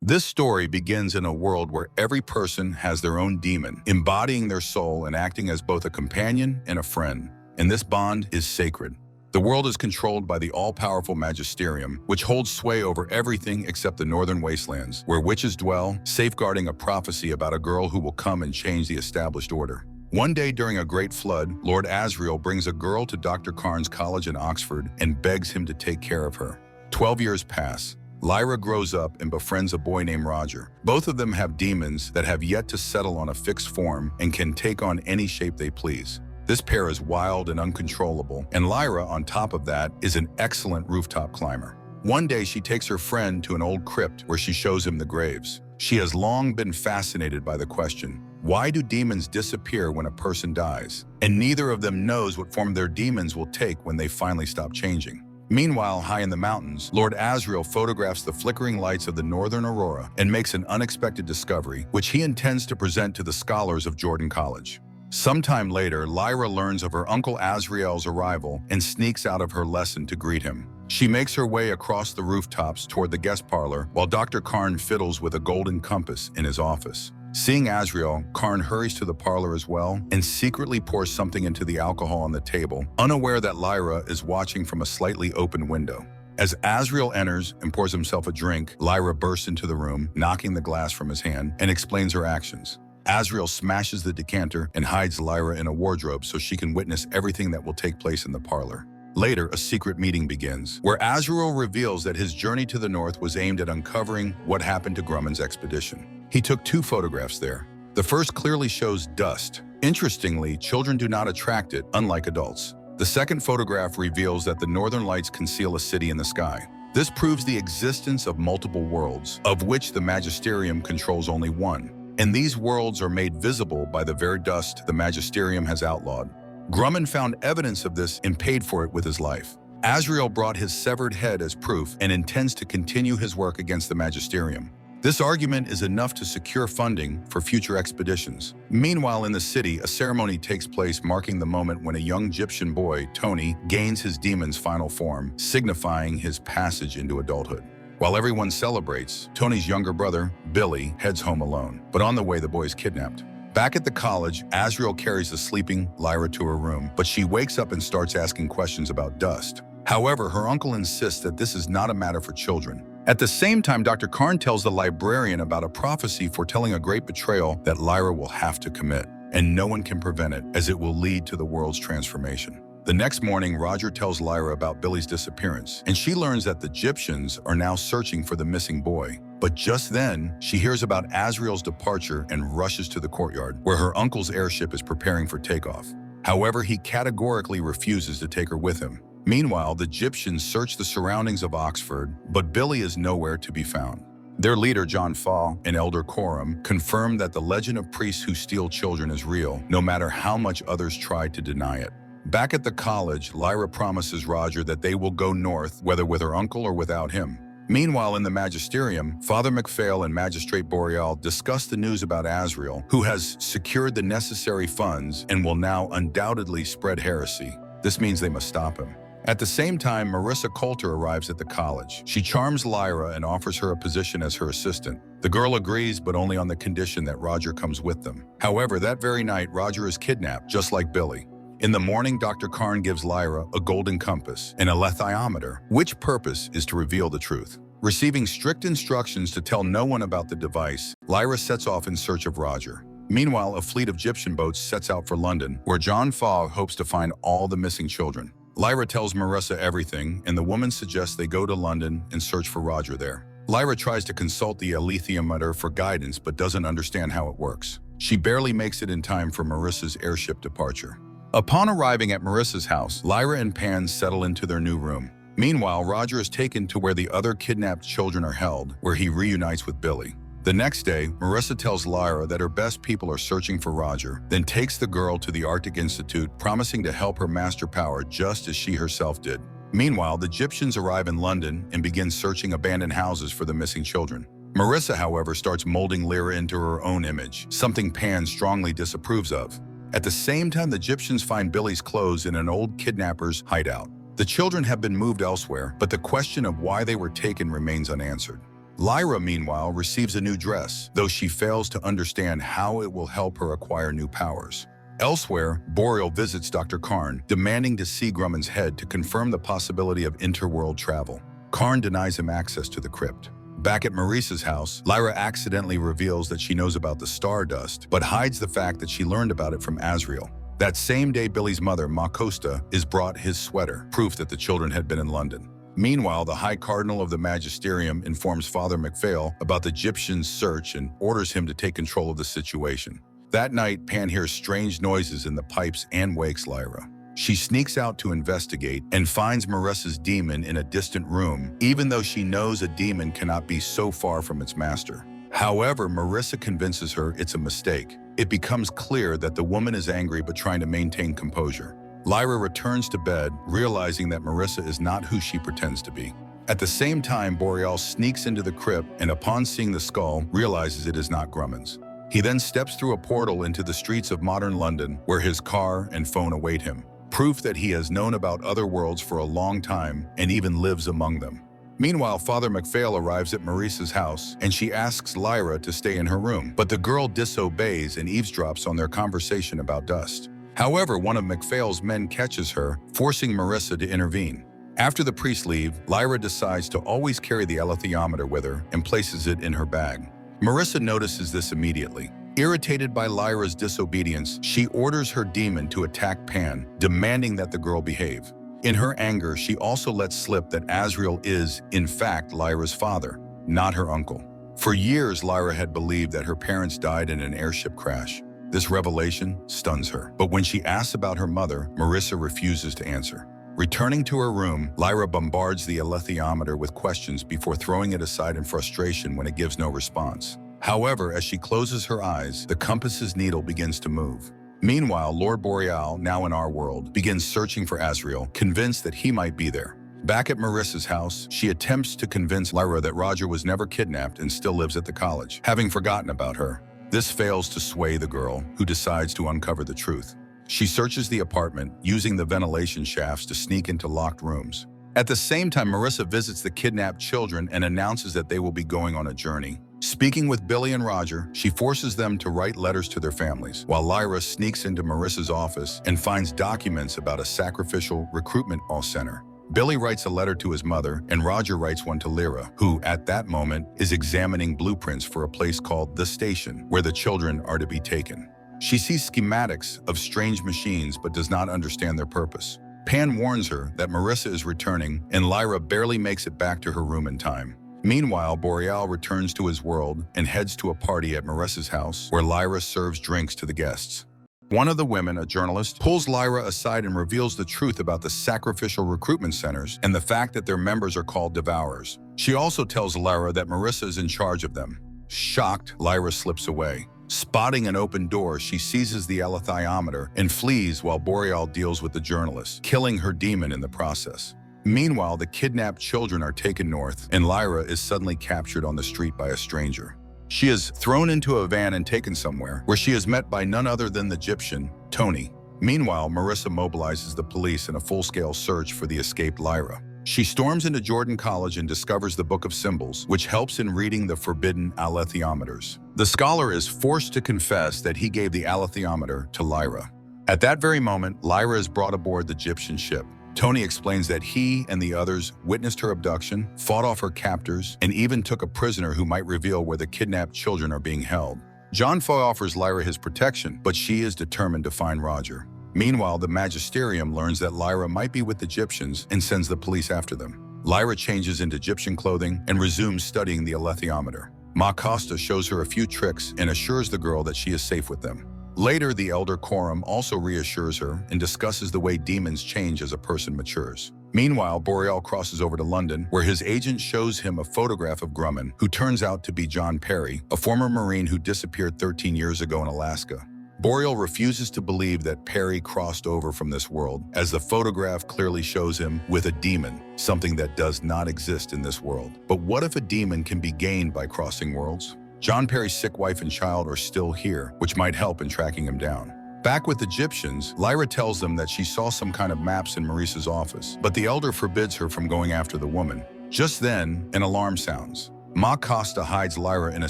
This story begins in a world where every person has their own demon, embodying their soul and acting as both a companion and a friend. And this bond is sacred. The world is controlled by the all-powerful Magisterium, which holds sway over everything except the northern wastelands, where witches dwell, safeguarding a prophecy about a girl who will come and change the established order. One day during a great flood, Lord Azriel brings a girl to Dr. Karn's college in Oxford and begs him to take care of her. 12 years pass. Lyra grows up and befriends a boy named Roger. Both of them have demons that have yet to settle on a fixed form and can take on any shape they please. This pair is wild and uncontrollable, and Lyra, on top of that, is an excellent rooftop climber. One day she takes her friend to an old crypt where she shows him the graves. She has long been fascinated by the question, why do demons disappear when a person dies? And neither of them knows what form their demons will take when they finally stop changing. Meanwhile, high in the mountains, Lord Azriel photographs the flickering lights of the northern aurora and makes an unexpected discovery, which he intends to present to the scholars of Jordan College. Sometime later, Lyra learns of her uncle Azriel's arrival and sneaks out of her lesson to greet him. She makes her way across the rooftops toward the guest parlor while Dr. Karn fiddles with a golden compass in his office. Seeing Azriel, Karn hurries to the parlor as well and secretly pours something into the alcohol on the table, unaware that Lyra is watching from a slightly open window. As Azriel enters and pours himself a drink, Lyra bursts into the room, knocking the glass from his hand, and explains her actions. Azriel smashes the decanter and hides Lyra in a wardrobe so she can witness everything that will take place in the parlor. Later, a secret meeting begins, where Azriel reveals that his journey to the north was aimed at uncovering what happened to Grumman's expedition. He took 2 photographs there. The first clearly shows dust. Interestingly, children do not attract it, unlike adults. The second photograph reveals that the northern lights conceal a city in the sky. This proves the existence of multiple worlds, of which the Magisterium controls only one. And these worlds are made visible by the very dust the Magisterium has outlawed. Grumman found evidence of this and paid for it with his life. Azriel brought his severed head as proof and intends to continue his work against the Magisterium. This argument is enough to secure funding for future expeditions. Meanwhile, in the city, a ceremony takes place marking the moment when a young Egyptian boy, Tony, gains his demon's final form, signifying his passage into adulthood. While everyone celebrates, Tony's younger brother, Billy, heads home alone. But on the way, the boy is kidnapped. Back at the college, Azriel carries the sleeping Lyra to her room, but she wakes up and starts asking questions about dust. However, her uncle insists that this is not a matter for children. At the same time, Dr. Karn tells the librarian about a prophecy foretelling a great betrayal that Lyra will have to commit, and no one can prevent it, as it will lead to the world's transformation. The next morning, Roger tells Lyra about Billy's disappearance, and she learns that the Egyptians are now searching for the missing boy. But just then, she hears about Azriel's departure and rushes to the courtyard, where her uncle's airship is preparing for takeoff. However, he categorically refuses to take her with him. Meanwhile, the Egyptians search the surroundings of Oxford, but Billy is nowhere to be found. Their leader, John Fall, and Elder Coram, confirm that the legend of priests who steal children is real, no matter how much others try to deny it. Back at the college, Lyra promises Roger that they will go north, whether with her uncle or without him. Meanwhile, in the Magisterium, Father MacPhail and Magistrate Boreal discuss the news about Azriel, who has secured the necessary funds and will now undoubtedly spread heresy. This means they must stop him. At the same time, Marissa Coulter arrives at the college. She charms Lyra and offers her a position as her assistant. The girl agrees, but only on the condition that Roger comes with them. However, that very night, Roger is kidnapped, just like Billy. In the morning, Dr. Karn gives Lyra a golden compass and a lethiometer, which purpose is to reveal the truth. Receiving strict instructions to tell no one about the device, Lyra sets off in search of Roger. Meanwhile, a fleet of Egyptian boats sets out for London, where John Fogg hopes to find all the missing children. Lyra tells Marissa everything, and the woman suggests they go to London and search for Roger there. Lyra tries to consult the alethiometer for guidance, but doesn't understand how it works. She barely makes it in time for Marissa's airship departure. Upon arriving at Marissa's house, Lyra and Pan settle into their new room. Meanwhile, Roger is taken to where the other kidnapped children are held, where he reunites with Billy. The next day, Marissa tells Lyra that her best people are searching for Roger, then takes the girl to the Arctic Institute, promising to help her master power just as she herself did. Meanwhile, the Egyptians arrive in London and begin searching abandoned houses for the missing children. Marissa, however, starts molding Lyra into her own image, something Pan strongly disapproves of. At the same time, the Egyptians find Billy's clothes in an old kidnapper's hideout. The children have been moved elsewhere, but the question of why they were taken remains unanswered. Lyra, meanwhile, receives a new dress, though she fails to understand how it will help her acquire new powers. Elsewhere, Boreal visits Dr. Karn, demanding to see Grumman's head to confirm the possibility of interworld travel. Karn denies him access to the crypt. Back at Maurice's house, Lyra accidentally reveals that she knows about the Stardust, but hides the fact that she learned about it from Azriel. That same day, Billy's mother, Ma Costa, is brought his sweater, proof that the children had been in London. Meanwhile, the High Cardinal of the Magisterium informs Father MacPhail about the Egyptian's search and orders him to take control of the situation. That night, Pan hears strange noises in the pipes and wakes Lyra. She sneaks out to investigate and finds Marissa's demon in a distant room, even though she knows a demon cannot be so far from its master. However, Marissa convinces her it's a mistake. It becomes clear that the woman is angry but trying to maintain composure. Lyra returns to bed, realizing that Marissa is not who she pretends to be. At the same time, Boreal sneaks into the crypt and upon seeing the skull, realizes it is not Grumman's. He then steps through a portal into the streets of modern London, where his car and phone await him, proof that he has known about other worlds for a long time and even lives among them. Meanwhile, Father MacPhail arrives at Maurice's house and she asks Lyra to stay in her room, but the girl disobeys and eavesdrops on their conversation about dust. However, one of MacPhail's men catches her, forcing Marissa to intervene. After the priests leave, Lyra decides to always carry the alethiometer with her and places it in her bag. Marissa notices this immediately. Irritated by Lyra's disobedience, she orders her demon to attack Pan, demanding that the girl behave. In her anger, she also lets slip that Azriel is, in fact, Lyra's father, not her uncle. For years, Lyra had believed that her parents died in an airship crash. This revelation stuns her, but when she asks about her mother, Marissa refuses to answer. Returning to her room, Lyra bombards the alethiometer with questions before throwing it aside in frustration when it gives no response. However, as she closes her eyes, the compass's needle begins to move. Meanwhile, Lord Boreal, now in our world, begins searching for Azriel, convinced that he might be there. Back at Marissa's house, she attempts to convince Lyra that Roger was never kidnapped and still lives at the college, having forgotten about her. This fails to sway the girl, who decides to uncover the truth. She searches the apartment, using the ventilation shafts to sneak into locked rooms. At the same time, Marissa visits the kidnapped children and announces that they will be going on a journey. Speaking with Billy and Roger, she forces them to write letters to their families, while Lyra sneaks into Marissa's office and finds documents about a sacrificial recruitment center. Billy writes a letter to his mother, and Roger writes one to Lyra, who, at that moment, is examining blueprints for a place called The Station, where the children are to be taken. She sees schematics of strange machines but does not understand their purpose. Pan warns her that Marissa is returning, and Lyra barely makes it back to her room in time. Meanwhile, Boreal returns to his world and heads to a party at Marissa's house, where Lyra serves drinks to the guests. One of the women, a journalist, pulls Lyra aside and reveals the truth about the sacrificial recruitment centers and the fact that their members are called Devourers. She also tells Lyra that Marissa is in charge of them. Shocked, Lyra slips away. Spotting an open door, she seizes the alethiometer and flees while Boreal deals with the journalist, killing her demon in the process. Meanwhile, the kidnapped children are taken north, and Lyra is suddenly captured on the street by a stranger. She is thrown into a van and taken somewhere, where she is met by none other than the Egyptian, Tony. Meanwhile, Marissa mobilizes the police in a full-scale search for the escaped Lyra. She storms into Jordan College and discovers the Book of Symbols, which helps in reading the forbidden alethiometers. The scholar is forced to confess that he gave the alethiometer to Lyra. At that very moment, Lyra is brought aboard the Egyptian ship. Tony explains that he and the others witnessed her abduction, fought off her captors, and even took a prisoner who might reveal where the kidnapped children are being held. John Foy offers Lyra his protection, but she is determined to find Roger. Meanwhile, the Magisterium learns that Lyra might be with the Egyptians and sends the police after them. Lyra changes into Egyptian clothing and resumes studying the alethiometer. Ma Costa shows her a few tricks and assures the girl that she is safe with them. Later, the elder Coram also reassures her and discusses the way demons change as a person matures. Meanwhile, Boreal crosses over to London, where his agent shows him a photograph of Grumman, who turns out to be John Perry, a former Marine who disappeared 13 years ago in Alaska. Boreal refuses to believe that Perry crossed over from this world, as the photograph clearly shows him with a demon, something that does not exist in this world. But what if a demon can be gained by crossing worlds? John Perry's sick wife and child are still here, which might help in tracking him down. Back with the Egyptians, Lyra tells them that she saw some kind of maps in Maurice's office, but the elder forbids her from going after the woman. Just then, an alarm sounds. Ma Costa hides Lyra in a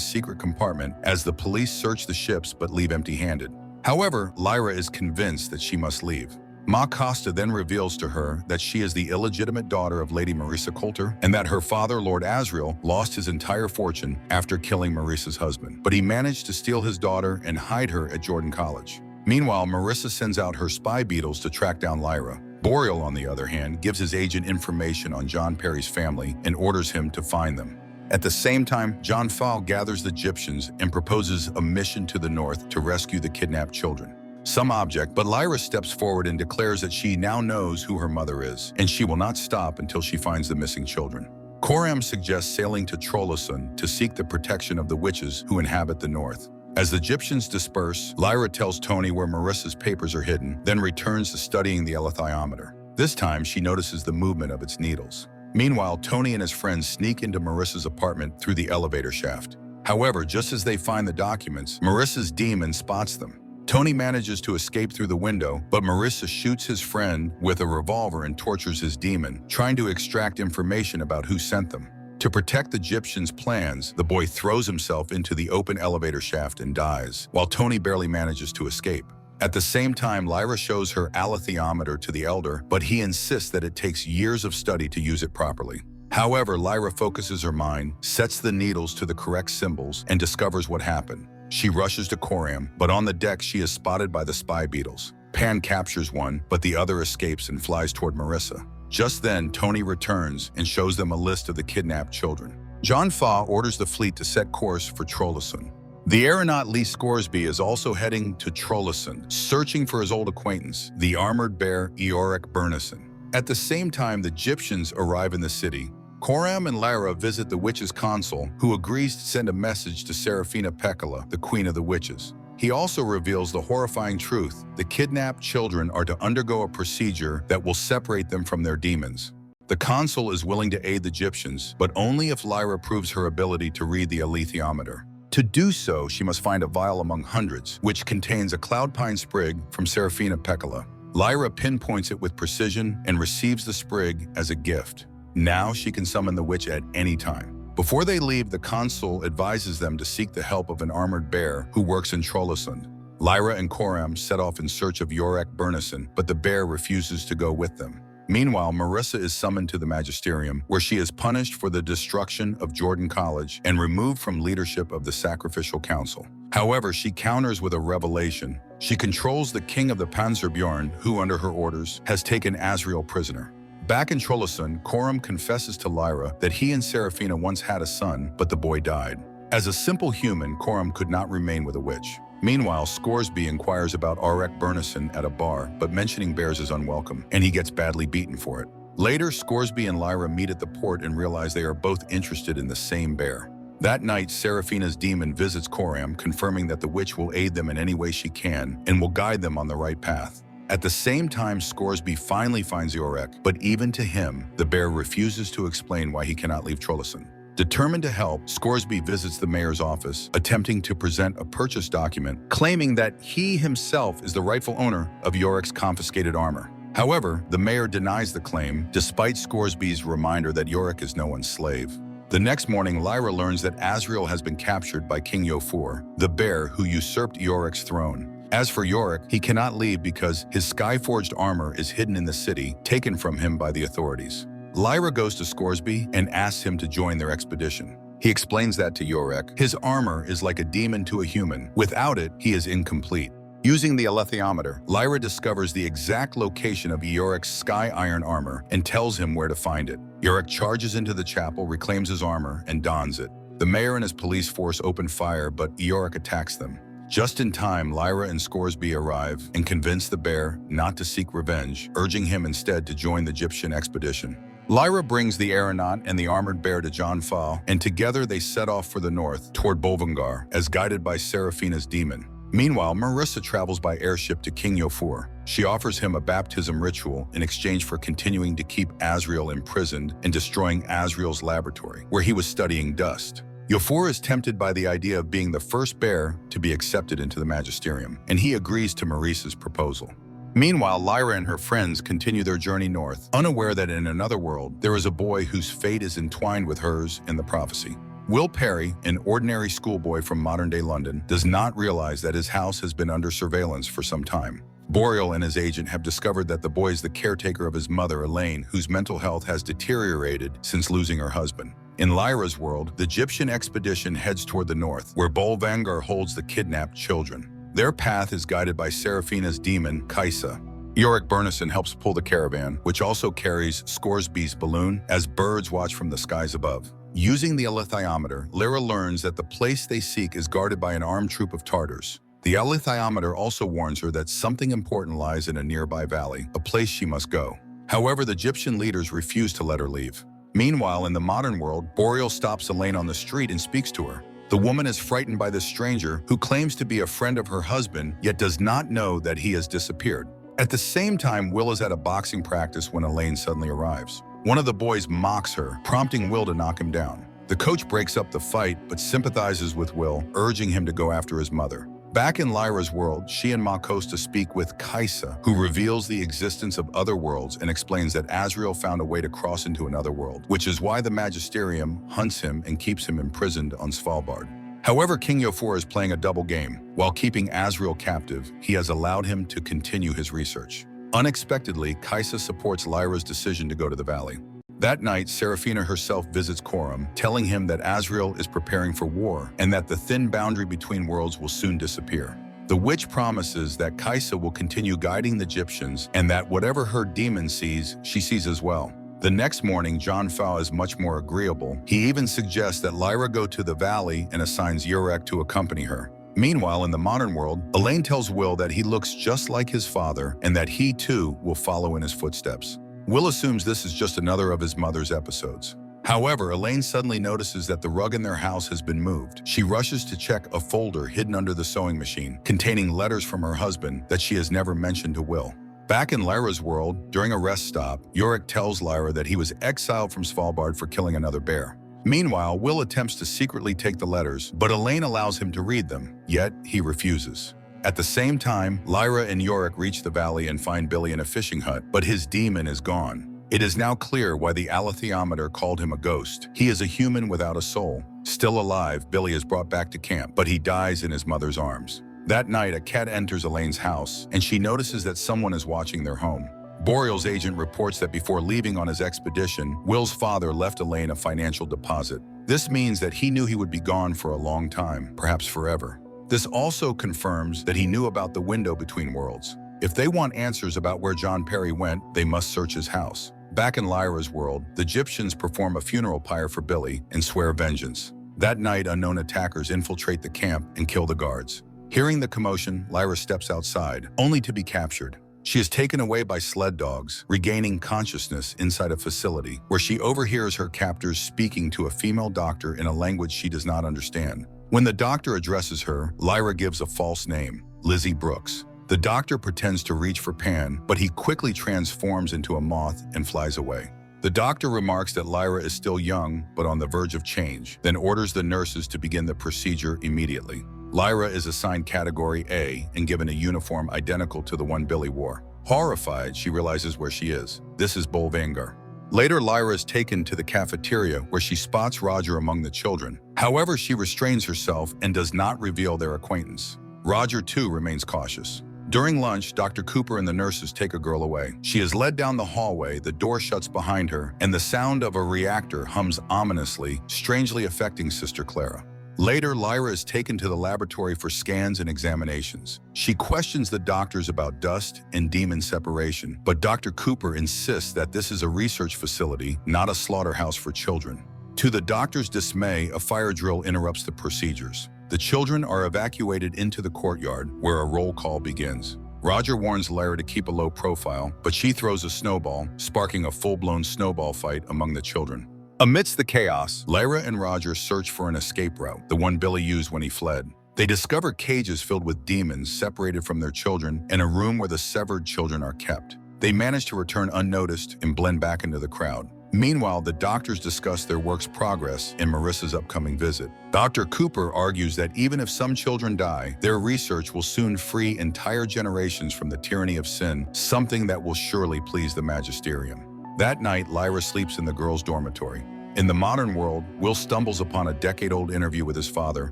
secret compartment as the police search the ships but leave empty-handed. However, Lyra is convinced that she must leave. Ma Costa then reveals to her that she is the illegitimate daughter of Lady Marisa Coulter and that her father, Lord Azriel, lost his entire fortune after killing Marisa's husband. But he managed to steal his daughter and hide her at Jordan College. Meanwhile, Marisa sends out her spy beetles to track down Lyra. Boreal, on the other hand, gives his agent information on John Perry's family and orders him to find them. At the same time, John Fowle gathers the Egyptians and proposes a mission to the north to rescue the kidnapped children. Some object, but Lyra steps forward and declares that she now knows who her mother is, and she will not stop until she finds the missing children. Coram suggests sailing to Trollesund to seek the protection of the witches who inhabit the north. As the Egyptians disperse, Lyra tells Tony where Marisa's papers are hidden, then returns to studying the alethiometer. This time, she notices the movement of its needles. Meanwhile, Tony and his friends sneak into Marisa's apartment through the elevator shaft. However, just as they find the documents, Marisa's demon spots them. Tony manages to escape through the window, but Marisa shoots his friend with a revolver and tortures his demon, trying to extract information about who sent them. To protect the Egyptians' plans, the boy throws himself into the open elevator shaft and dies, while Tony barely manages to escape. At the same time, Lyra shows her alethiometer to the Elder, but he insists that it takes years of study to use it properly. However, Lyra focuses her mind, sets the needles to the correct symbols, and discovers what happened. She rushes to Coram, but on the deck she is spotted by the spy beetles. Pan captures one, but the other escapes and flies toward Marisa. Just then, Tony returns and shows them a list of the kidnapped children. John Fowle orders the fleet to set course for Trollesund. The aeronaut Lee Scoresby is also heading to Trollesund, searching for his old acquaintance, the armored bear Iorek Burnison. At the same time, the Egyptians arrive in the city. Coram and Lyra visit the witch's consul, who agrees to send a message to Serafina Pekkala, the queen of the witches. He also reveals the horrifying truth: the kidnapped children are to undergo a procedure that will separate them from their demons. The consul is willing to aid the Egyptians, but only if Lyra proves her ability to read the alethiometer. To do so, she must find a vial among hundreds, which contains a cloud pine sprig from Serafina Pekkala. Lyra pinpoints it with precision and receives the sprig as a gift. Now she can summon the witch at any time. Before they leave, the consul advises them to seek the help of an armored bear who works in Trollesund. Lyra and Coram set off in search of Iorek Burnison, but the bear refuses to go with them. Meanwhile, Marisa is summoned to the magisterium, where she is punished for the destruction of Jordan College and removed from leadership of the Sacrificial Council. However, she counters with a revelation. She controls the king of the Panzerbjorn, who, under her orders, has taken Azriel prisoner. Back in Trollesund, Coram confesses to Lyra that he and Serafina once had a son, but the boy died. As a simple human, Coram could not remain with a witch. Meanwhile, Scoresby inquires about Iorek Burnison at a bar, but mentioning bears is unwelcome, and he gets badly beaten for it. Later, Scoresby and Lyra meet at the port and realize they are both interested in the same bear. That night, Serafina's demon visits Coram, confirming that the witch will aid them in any way she can and will guide them on the right path. At the same time, Scoresby finally finds Iorek, but even to him, the bear refuses to explain why he cannot leave Trollesund. Determined to help, Scoresby visits the mayor's office, attempting to present a purchase document, claiming that he himself is the rightful owner of Iorek's confiscated armor. However, the mayor denies the claim, despite Scoresby's reminder that Iorek is no one's slave. The next morning, Lyra learns that Azriel has been captured by King Yofor, the bear who usurped Iorek's throne. As for Iorek, he cannot leave because his sky-forged armor is hidden in the city, taken from him by the authorities. Lyra goes to Scoresby and asks him to join their expedition. He explains that to Iorek. His armor is like a demon to a human. Without it, he is incomplete. Using the alethiometer, Lyra discovers the exact location of Iorek's sky iron armor and tells him where to find it. Iorek charges into the chapel, reclaims his armor, and dons it. The mayor and his police force open fire, but Iorek attacks them. Just in time, Lyra and Scoresby arrive and convince the bear not to seek revenge, urging him instead to join the Egyptian expedition. Lyra brings the aeronaut and the armored bear to John Fowle, and together they set off for the north, toward Bolvangar, as guided by Serafina's demon. Meanwhile, Marisa travels by airship to King Yofor. She offers him a baptism ritual in exchange for continuing to keep Azriel imprisoned and destroying Azriel's laboratory, where he was studying dust. Yofor is tempted by the idea of being the first bear to be accepted into the magisterium, and he agrees to Marisa's proposal. Meanwhile, Lyra and her friends continue their journey north, unaware that in another world, there is a boy whose fate is entwined with hers in the prophecy. Will Perry, an ordinary schoolboy from modern-day London, does not realize that his house has been under surveillance for some time. Boreal and his agent have discovered that the boy is the caretaker of his mother, Elaine, whose mental health has deteriorated since losing her husband. In Lyra's world, the Egyptian expedition heads toward the north, where Bolvangar holds the kidnapped children. Their path is guided by Seraphina's demon, Kaisa. Yorick Burnison helps pull the caravan, which also carries Scoresby's balloon, as birds watch from the skies above. Using the alethiometer, Lyra learns that the place they seek is guarded by an armed troop of Tartars. The alethiometer also warns her that something important lies in a nearby valley, a place she must go. However, the Egyptian leaders refuse to let her leave. Meanwhile, in the modern world, Boreal stops Elaine on the street and speaks to her. The woman is frightened by this stranger, who claims to be a friend of her husband, yet does not know that he has disappeared. At the same time, Will is at a boxing practice when Elaine suddenly arrives. One of the boys mocks her, prompting Will to knock him down. The coach breaks up the fight, but sympathizes with Will, urging him to go after his mother. Back in Lyra's world, she and Makosta speak with Kaisa, who reveals the existence of other worlds and explains that Azriel found a way to cross into another world, which is why the Magisterium hunts him and keeps him imprisoned on Svalbard. However, King Yofor is playing a double game. While keeping Azriel captive, he has allowed him to continue his research. Unexpectedly, Kaisa supports Lyra's decision to go to the valley. That night, Seraphina herself visits Coram, telling him that Azriel is preparing for war and that the thin boundary between worlds will soon disappear. The witch promises that Kaisa will continue guiding the Egyptians and that whatever her demon sees, she sees as well. The next morning, John Fao is much more agreeable. He even suggests that Lyra go to the valley and assigns Yorick to accompany her. Meanwhile, in the modern world, Elaine tells Will that he looks just like his father and that he too will follow in his footsteps. Will assumes this is just another of his mother's episodes. However, Elaine suddenly notices that the rug in their house has been moved. She rushes to check a folder hidden under the sewing machine, containing letters from her husband that she has never mentioned to Will. Back in Lyra's world, during a rest stop, Yorick tells Lyra that he was exiled from Svalbard for killing another bear. Meanwhile, Will attempts to secretly take the letters, but Elaine allows him to read them, yet he refuses. At the same time, Lyra and Yorick reach the valley and find Billy in a fishing hut, but his demon is gone. It is now clear why the alethiometer called him a ghost. He is a human without a soul. Still alive, Billy is brought back to camp, but he dies in his mother's arms. That night, a cat enters Elaine's house, and she notices that someone is watching their home. Boreal's agent reports that before leaving on his expedition, Will's father left Elaine a financial deposit. This means that he knew he would be gone for a long time, perhaps forever. This also confirms that he knew about the window between worlds. If they want answers about where John Perry went, they must search his house. Back in Lyra's world, the Egyptians perform a funeral pyre for Billy and swear vengeance. That night, unknown attackers infiltrate the camp and kill the guards. Hearing the commotion, Lyra steps outside, only to be captured. She is taken away by sled dogs, regaining consciousness inside a facility, where she overhears her captors speaking to a female doctor in a language she does not understand. When the doctor addresses her, Lyra gives a false name, Lizzie Brooks. The doctor pretends to reach for Pan, but he quickly transforms into a moth and flies away. The doctor remarks that Lyra is still young, but on the verge of change, then orders the nurses to begin the procedure immediately. Lyra is assigned Category A and given a uniform identical to the one Billy wore. Horrified, she realizes where she is. This is Bolvangar. Later, Lyra is taken to the cafeteria where she spots Roger among the children. However, she restrains herself and does not reveal their acquaintance. Roger, too, remains cautious. During lunch, Dr. Cooper and the nurses take a girl away. She is led down the hallway, the door shuts behind her, and the sound of a reactor hums ominously, strangely affecting Sister Clara. Later, Lyra is taken to the laboratory for scans and examinations. She questions the doctors about dust and demon separation, but Dr. Cooper insists that this is a research facility, not a slaughterhouse for children. To the doctor's dismay, a fire drill interrupts the procedures. The children are evacuated into the courtyard, where a roll call begins. Roger warns Lyra to keep a low profile, but she throws a snowball, sparking a full-blown snowball fight among the children. Amidst the chaos, Lyra and Roger search for an escape route, the one Billy used when he fled. They discover cages filled with demons separated from their children and a room where the severed children are kept. They manage to return unnoticed and blend back into the crowd. Meanwhile, the doctors discuss their work's progress and Marissa's upcoming visit. Dr. Cooper argues that even if some children die, their research will soon free entire generations from the tyranny of sin, something that will surely please the Magisterium. That night, Lyra sleeps in the girls' dormitory. In the modern world, Will stumbles upon a decade-old interview with his father,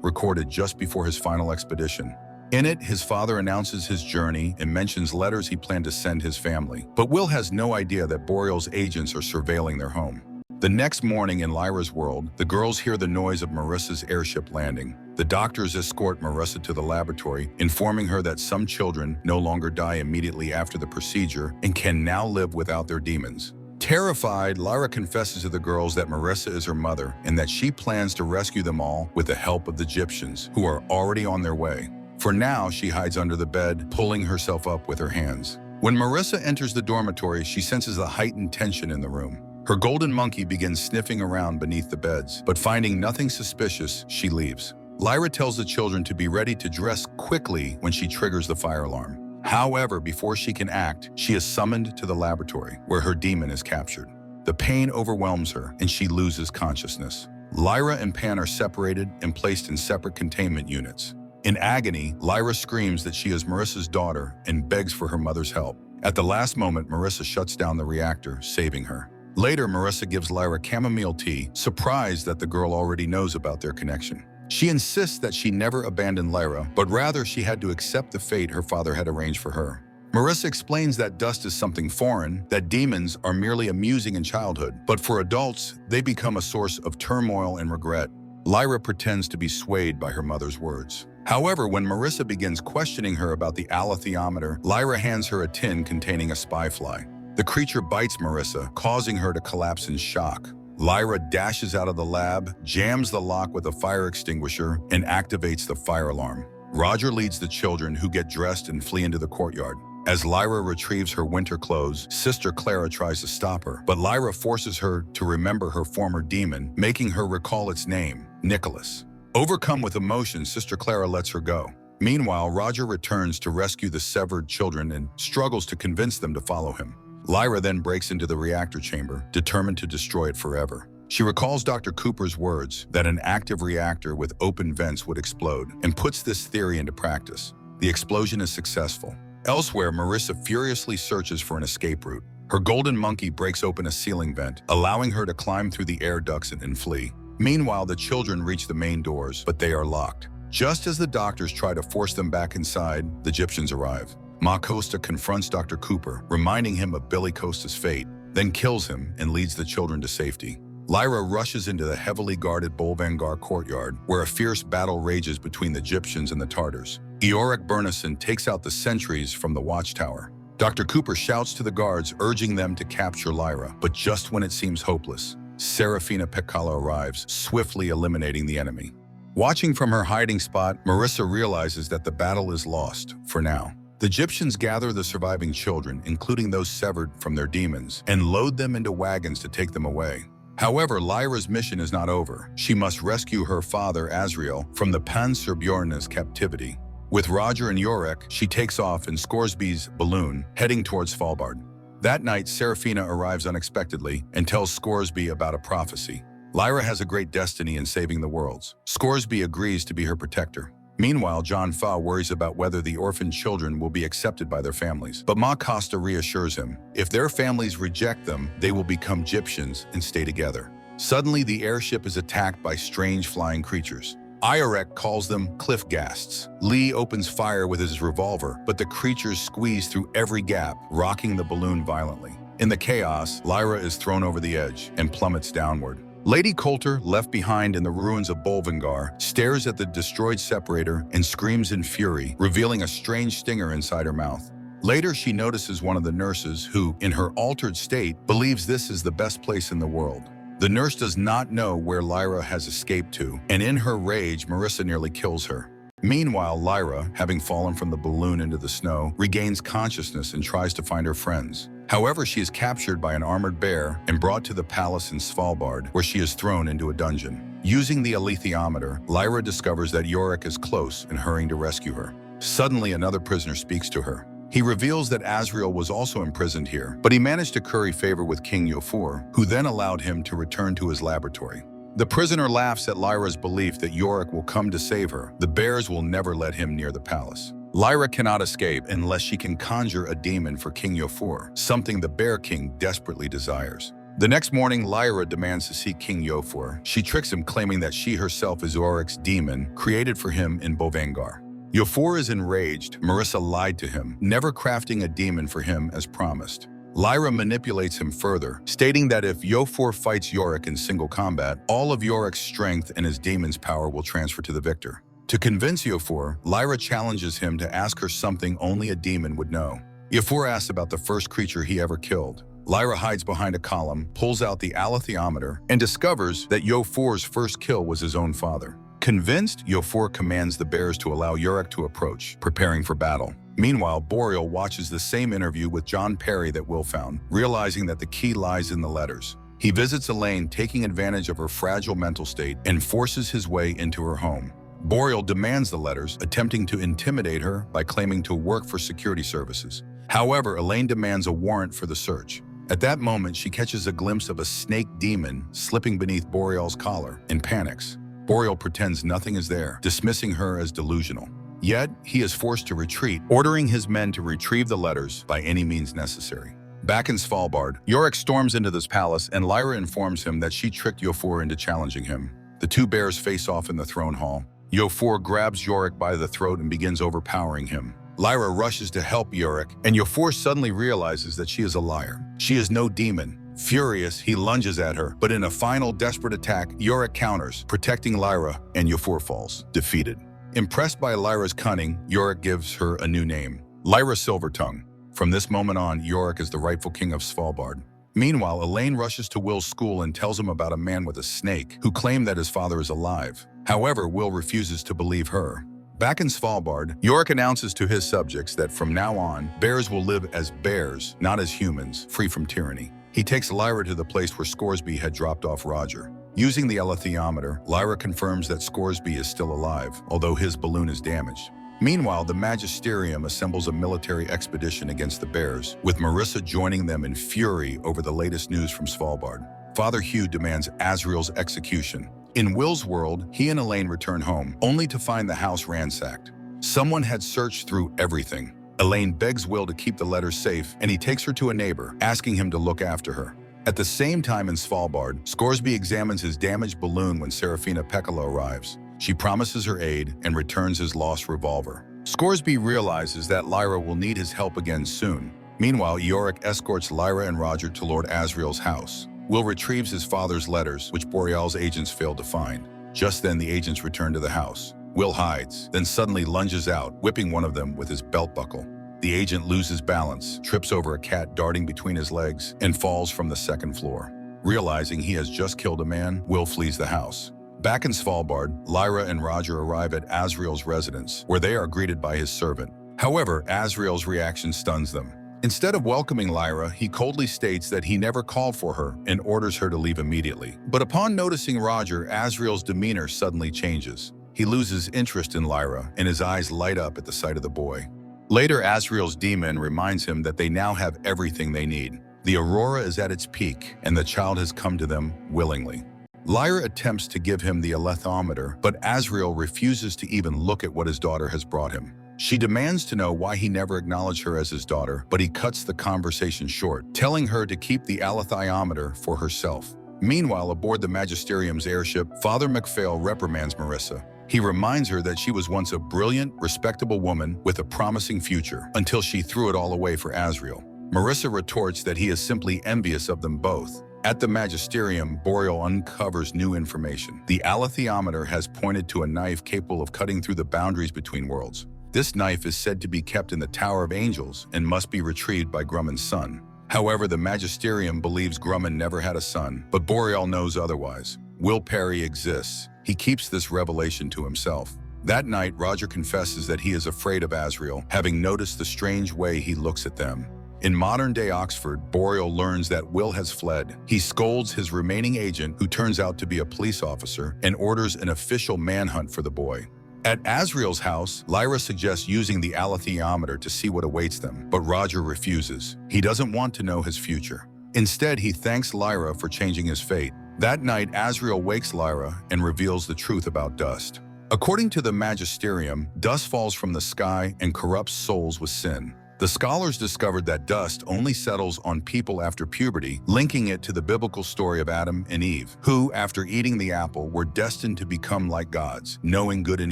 recorded just before his final expedition. In it, his father announces his journey and mentions letters he planned to send his family. But Will has no idea that Boreal's agents are surveilling their home. The next morning in Lyra's world, the girls hear the noise of Marissa's airship landing. The doctors escort Marissa to the laboratory, informing her that some children no longer die immediately after the procedure and can now live without their demons. Terrified, Lyra confesses to the girls that Marissa is her mother and that she plans to rescue them all with the help of the Egyptians, who are already on their way. For now, she hides under the bed, pulling herself up with her hands. When Marissa enters the dormitory, she senses the heightened tension in the room. Her golden monkey begins sniffing around beneath the beds, but finding nothing suspicious, she leaves. Lyra tells the children to be ready to dress quickly when she triggers the fire alarm. However, before she can act, she is summoned to the laboratory, where her demon is captured. The pain overwhelms her, and she loses consciousness. Lyra and Pan are separated and placed in separate containment units. In agony, Lyra screams that she is Marissa's daughter and begs for her mother's help. At the last moment, Marissa shuts down the reactor, saving her. Later, Marissa gives Lyra chamomile tea, surprised that the girl already knows about their connection. She insists that she never abandoned Lyra, but rather she had to accept the fate her father had arranged for her. Marissa explains that dust is something foreign, that demons are merely amusing in childhood, but for adults, they become a source of turmoil and regret. Lyra pretends to be swayed by her mother's words. However, when Marissa begins questioning her about the alethiometer, Lyra hands her a tin containing a spy fly. The creature bites Marissa, causing her to collapse in shock. Lyra dashes out of the lab, jams the lock with a fire extinguisher, and activates the fire alarm. Roger leads the children, who get dressed and flee into the courtyard. As Lyra retrieves her winter clothes, Sister Clara tries to stop her, but Lyra forces her to remember her former demon, making her recall its name, Nicholas. Overcome with emotion, Sister Clara lets her go. Meanwhile, Roger returns to rescue the severed children and struggles to convince them to follow him. Lyra then breaks into the reactor chamber, determined to destroy it forever. She recalls Dr. Cooper's words that an active reactor with open vents would explode, and puts this theory into practice. The explosion is successful. Elsewhere, Marissa furiously searches for an escape route. Her golden monkey breaks open a ceiling vent, allowing her to climb through the air ducts and flee. Meanwhile, the children reach the main doors, but they are locked. Just as the doctors try to force them back inside, the Egyptians arrive. Ma Costa confronts Dr. Cooper, reminding him of Billy Costa's fate, then kills him and leads the children to safety. Lyra rushes into the heavily guarded Bolvangar courtyard, where a fierce battle rages between the Egyptians and the Tartars. Iorek Bernison takes out the sentries from the watchtower. Dr. Cooper shouts to the guards, urging them to capture Lyra, but just when it seems hopeless, Serafina Pekkala arrives, swiftly eliminating the enemy. Watching from her hiding spot, Marissa realizes that the battle is lost, for now. The Egyptians gather the surviving children, including those severed from their demons, and load them into wagons to take them away. However, Lyra's mission is not over. She must rescue her father, Azriel, from the Panserbjorn's captivity. With Roger and Iorek, she takes off in Scoresby's balloon, heading towards Svalbard. That night, Serafina arrives unexpectedly and tells Scoresby about a prophecy. Lyra has a great destiny in saving the worlds. Scoresby agrees to be her protector. Meanwhile, John Fa worries about whether the orphaned children will be accepted by their families. But Ma Costa reassures him, if their families reject them, they will become Egyptians and stay together. Suddenly, the airship is attacked by strange flying creatures. Iorek calls them cliff ghasts. Lee opens fire with his revolver, but the creatures squeeze through every gap, rocking the balloon violently. In the chaos, Lyra is thrown over the edge and plummets downward. Lady Coulter, left behind in the ruins of Bolvangar, stares at the destroyed separator and screams in fury, revealing a strange stinger inside her mouth. Later, she notices one of the nurses who, in her altered state, believes this is the best place in the world. The nurse does not know where Lyra has escaped to, and in her rage, Marissa nearly kills her. Meanwhile, Lyra, having fallen from the balloon into the snow, regains consciousness and tries to find her friends. However, she is captured by an armored bear and brought to the palace in Svalbard, where she is thrown into a dungeon. Using the alethiometer, Lyra discovers that Iorek is close and hurrying to rescue her. Suddenly, another prisoner speaks to her. He reveals that Azriel was also imprisoned here, but he managed to curry favor with King Yofor, who then allowed him to return to his laboratory. The prisoner laughs at Lyra's belief that Iorek will come to save her. The bears will never let him near the palace. Lyra cannot escape unless she can conjure a demon for King Yofor, something the Bear King desperately desires. The next morning, Lyra demands to see King Yofor. She tricks him, claiming that she herself is Yorick's demon, created for him in Bolvangar. Yofor is enraged. Marissa lied to him, never crafting a demon for him as promised. Lyra manipulates him further, stating that if Yofor fights Yorick in single combat, all of Yorick's strength and his demon's power will transfer to the victor. To convince Yofor, Lyra challenges him to ask her something only a demon would know. Yofor asks about the first creature he ever killed. Lyra hides behind a column, pulls out the alethiometer, and discovers that Yofor's first kill was his own father. Convinced, Yofor commands the bears to allow Yorick to approach, preparing for battle. Meanwhile, Boreal watches the same interview with John Perry that Will found, realizing that the key lies in the letters. He visits Elaine, taking advantage of her fragile mental state, and forces his way into her home. Boreal demands the letters, attempting to intimidate her by claiming to work for security services. However, Elaine demands a warrant for the search. At that moment, she catches a glimpse of a snake demon slipping beneath Boreal's collar and panics. Boreal pretends nothing is there, dismissing her as delusional. Yet, he is forced to retreat, ordering his men to retrieve the letters by any means necessary. Back in Svalbard, Yorick storms into this palace and Lyra informs him that she tricked Yofor into challenging him. The two bears face off in the throne hall. Yofor grabs Yorick by the throat and begins overpowering him. Lyra rushes to help Yorick, and Yofor suddenly realizes that she is a liar. She is no demon. Furious, he lunges at her, but in a final desperate attack, Yorick counters, protecting Lyra, and Yofor falls, defeated. Impressed by Lyra's cunning, Yorick gives her a new name, Lyra Silvertongue. From this moment on, Yorick is the rightful king of Svalbard. Meanwhile, Elaine rushes to Will's school and tells him about a man with a snake who claimed that his father is alive. However, Will refuses to believe her. Back in Svalbard, Yorick announces to his subjects that from now on, bears will live as bears, not as humans, free from tyranny. He takes Lyra to the place where Scoresby had dropped off Roger. Using the alethiometer, Lyra confirms that Scoresby is still alive, although his balloon is damaged. Meanwhile, the Magisterium assembles a military expedition against the bears, with Marissa joining them in fury over the latest news from Svalbard. Father Hugh demands Azriel's execution. In Will's world, he and Elaine return home, only to find the house ransacked. Someone had searched through everything. Elaine begs Will to keep the letters safe, and he takes her to a neighbor, asking him to look after her. At the same time in Svalbard, Scoresby examines his damaged balloon when Serafina Pekkala arrives. She promises her aid and returns his lost revolver. Scoresby realizes that Lyra will need his help again soon. Meanwhile, Yorick escorts Lyra and Roger to Lord Azriel's house. Will retrieves his father's letters, which Boreal's agents failed to find. Just then, the agents return to the house. Will hides, then suddenly lunges out, whipping one of them with his belt buckle. The agent loses balance, trips over a cat darting between his legs, and falls from the second floor. Realizing he has just killed a man, Will flees the house. Back in Svalbard, Lyra and Roger arrive at Azriel's residence, where they are greeted by his servant. However, Azriel's reaction stuns them. Instead of welcoming Lyra, he coldly states that he never called for her and orders her to leave immediately. But upon noticing Roger, Azriel's demeanor suddenly changes. He loses interest in Lyra, and his eyes light up at the sight of the boy. Later, Azriel's demon reminds him that they now have everything they need. The aurora is at its peak, and the child has come to them willingly. Lyra attempts to give him the alethiometer, but Azriel refuses to even look at what his daughter has brought him. She demands to know why he never acknowledged her as his daughter, but he cuts the conversation short, telling her to keep the alethiometer for herself. Meanwhile, aboard the Magisterium's airship, Father MacPhail reprimands Marissa. He reminds her that she was once a brilliant, respectable woman with a promising future, until she threw it all away for Azriel. Marissa retorts that he is simply envious of them both. At the Magisterium, Boreal uncovers new information. The alethiometer has pointed to a knife capable of cutting through the boundaries between worlds. This knife is said to be kept in the Tower of Angels and must be retrieved by Grumman's son. However, the Magisterium believes Grumman never had a son, but Boreal knows otherwise. Will Perry exists. He keeps this revelation to himself. That night, Roger confesses that he is afraid of Azriel, having noticed the strange way he looks at them. In modern-day Oxford, Boreal learns that Will has fled. He scolds his remaining agent, who turns out to be a police officer, and orders an official manhunt for the boy. At Azriel's house, Lyra suggests using the alethiometer to see what awaits them, but Roger refuses. He doesn't want to know his future. Instead, he thanks Lyra for changing his fate. That night, Azriel wakes Lyra and reveals the truth about dust. According to the Magisterium, dust falls from the sky and corrupts souls with sin. The scholars discovered that dust only settles on people after puberty, linking it to the biblical story of Adam and Eve, who, after eating the apple, were destined to become like gods, knowing good and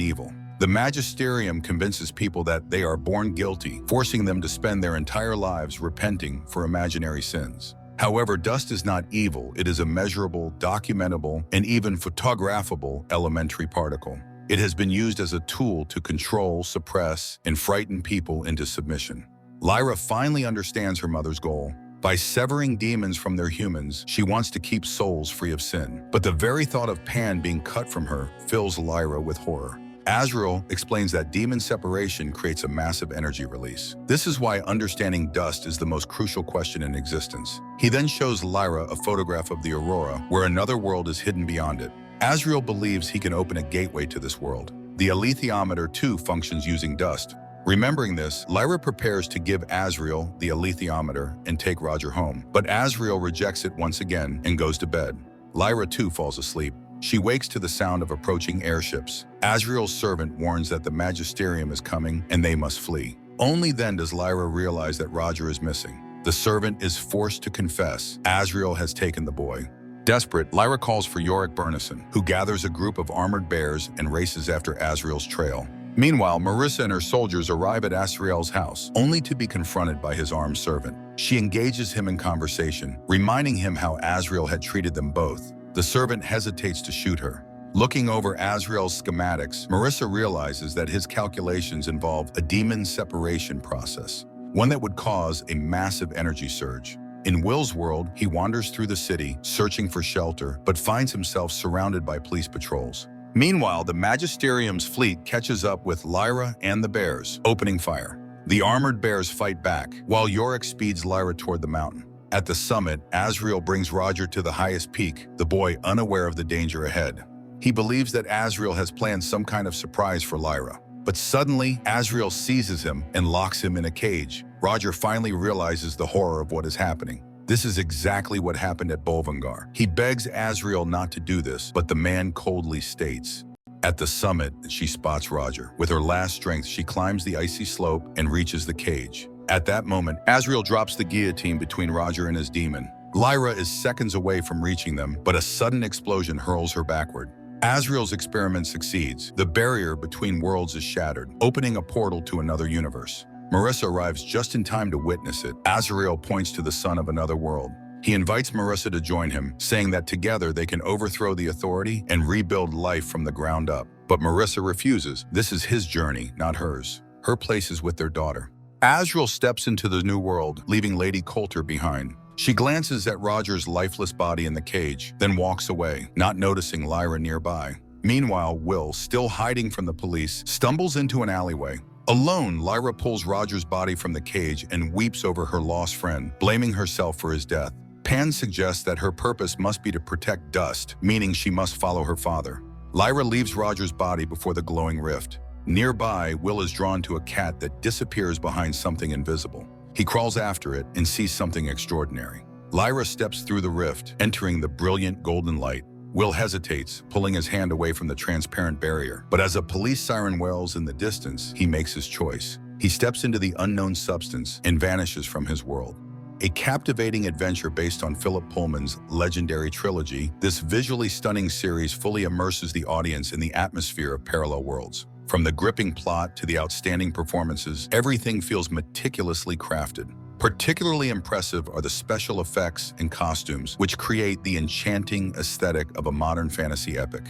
evil. The magisterium convinces people that they are born guilty, forcing them to spend their entire lives repenting for imaginary sins. However, dust is not evil. It is a measurable, documentable, and even photographable elementary particle. It has been used as a tool to control, suppress, and frighten people into submission. Lyra finally understands her mother's goal. By severing demons from their humans, she wants to keep souls free of sin. But the very thought of Pan being cut from her fills Lyra with horror. Azriel explains that demon separation creates a massive energy release. This is why understanding dust is the most crucial question in existence. He then shows Lyra a photograph of the Aurora, where another world is hidden beyond it. Azriel believes he can open a gateway to this world. The alethiometer too functions using dust. Remembering this, Lyra prepares to give Azriel the alethiometer and take Roger home. But Azriel rejects it once again and goes to bed. Lyra too falls asleep. She wakes to the sound of approaching airships. Azriel's servant warns that the magisterium is coming and they must flee. Only then does Lyra realize that Roger is missing. The servant is forced to confess Azriel has taken the boy. Desperate, Lyra calls for Yorick Burnison, who gathers a group of armored bears and races after Azriel's trail. Meanwhile, Marissa and her soldiers arrive at Azriel's house, only to be confronted by his armed servant. She engages him in conversation, reminding him how Azriel had treated them both. The servant hesitates to shoot her. Looking over Azriel's schematics, Marissa realizes that his calculations involve a demon separation process, one that would cause a massive energy surge. In Will's world, he wanders through the city, searching for shelter, but finds himself surrounded by police patrols. Meanwhile, the Magisterium's fleet catches up with Lyra and the bears, opening fire. The armored bears fight back, while Yorick speeds Lyra toward the mountain. At the summit, Azriel brings Roger to the highest peak, the boy unaware of the danger ahead. He believes that Azriel has planned some kind of surprise for Lyra. But suddenly, Azriel seizes him and locks him in a cage. Roger finally realizes the horror of what is happening. This is exactly what happened at Bolvangar. He begs Azriel not to do this, but the man coldly states. At the summit, she spots Roger. With her last strength, she climbs the icy slope and reaches the cage. At that moment, Azriel drops the guillotine between Roger and his demon. Lyra is seconds away from reaching them, but a sudden explosion hurls her backward. Azriel's experiment succeeds. The barrier between worlds is shattered, opening a portal to another universe. Marissa arrives just in time to witness it. Azriel points to the sun of another world. He invites Marissa to join him, saying that together they can overthrow the authority and rebuild life from the ground up. But Marissa refuses. This is his journey, not hers. Her place is with their daughter. Azriel steps into the new world, leaving Lady Coulter behind. She glances at Roger's lifeless body in the cage, then walks away, not noticing Lyra nearby. Meanwhile, Will, still hiding from the police, stumbles into an alleyway. Alone, Lyra pulls Roger's body from the cage and weeps over her lost friend, blaming herself for his death. Pan suggests that her purpose must be to protect dust, meaning she must follow her father. Lyra leaves Roger's body before the glowing rift. Nearby, Will is drawn to a cat that disappears behind something invisible. He crawls after it and sees something extraordinary. Lyra steps through the rift, entering the brilliant golden light. Will hesitates, pulling his hand away from the transparent barrier. But as a police siren wails in the distance, he makes his choice. He steps into the unknown substance and vanishes from his world. A captivating adventure based on Philip Pullman's legendary trilogy, this visually stunning series fully immerses the audience in the atmosphere of parallel worlds. From the gripping plot to the outstanding performances, everything feels meticulously crafted. Particularly impressive are the special effects and costumes, which create the enchanting aesthetic of a modern fantasy epic.